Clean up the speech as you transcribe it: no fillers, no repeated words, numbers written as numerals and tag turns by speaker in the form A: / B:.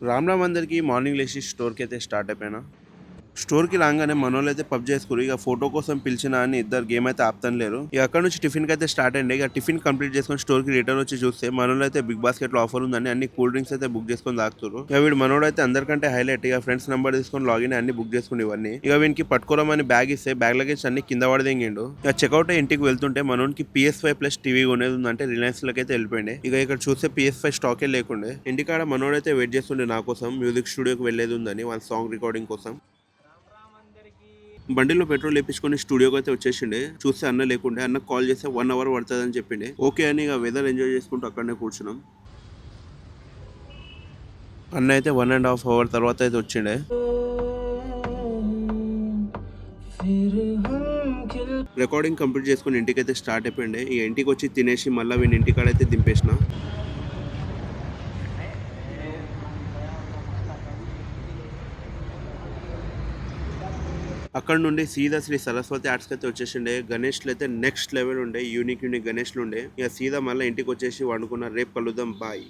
A: రామ్ రామ్ అందరికి మార్నింగ్ లేచి స్టోర్కి అయితే స్టార్ట్ అయిపోయినా. స్టోర్కి రాగానే మనోళ్ళు అయితే పబ్ చేసుకురు. ఇక ఫోటో కోసం పిలిచిన అని ఇద్దరు గేమ్ అయితే ఆపుతాను లేరు. ఇక అక్కడ నుంచి టిఫిన్ కి అయితే స్టార్ట్ అయ్యింది. ఇక టిఫిన్ కంప్లీట్ చేసుకొని స్టోర్ కి రిటర్న్ వచ్చి చూస్తే మనోళ్ళు అయితే బిగ్ బాస్కెట్ లో ఆఫర్ ఉందని అన్ని కూల్ డ్రింక్స్ అయితే బుక్ చేసుకొని తాగుతారు. ఇక వీడు మనోడు అయితే అందరికంటే హైలైట్. ఇక ఫ్రెండ్స్ నెంబర్ తీసుకొని లాగిన్ అన్ని బుక్ చేసుకుని ఇవన్నీ ఇక వీనికి పట్టుకోరమని బ్యాగ్ ఇస్తే బ్యాగ్ లగేజ్ అన్ని కింద పడదెంగిండు. ఇక చెక్అౌట్ ఇంటికి వెళ్తుంటే మనోనికి PS5 ప్లస్ టీవీ కొనేది ఉందంటే రిలయన్స్ లోకి అయితే వెళ్ళిపోయింది. ఇక ఇక్కడ చూస్తే PS5 స్టాకే లేకుండే. ఇంటికాడ మనోడైతే వెయిట్ చేస్తుండే నా కోసం, మ్యూజిక్ స్టూడియోకి వెళ్ళేది ఉందని వాళ్ళ సాంగ్ రికార్డింగ్ కోసం. బండిలో పెట్రోల్ వేపించుకొని స్టూడియోకి అయితే వచ్చేసిండే. చూస్తే అన్న లేకుండే. అన్న కాల్ చేస్తే 1 అవర్ పడుతుంది అని చెప్పిండే. ఓకే అని ఇక వెదర్ ఎంజాయ్ చేసుకుంటూ అక్కడనే కూర్చున్నాం. అన్న అయితే 1.5 అవర్ తర్వాత అయితే వచ్చిండే. రికార్డింగ్ కంప్లీట్ చేసుకుని ఇంటికైతే స్టార్ట్ అయిపోయిండే. ఈ ఇంటికి వచ్చి తినేసి మళ్ళీ వీని ఇంటికాడైతే దింపేసిన. అక్కడ నుండి సీదా శ్రీ సరస్వతి ఆర్ట్స్కి అయితే వచ్చేసిండే. గణేష్లు అయితే నెక్స్ట్ లెవెల్ ఉండే. యూనిక్ గణేష్లు ఉండే. ఇక సీదా మళ్ళీ ఇంటికి వచ్చేసి వండుకున్న. రేపు కలుద్దాం, బాయ్.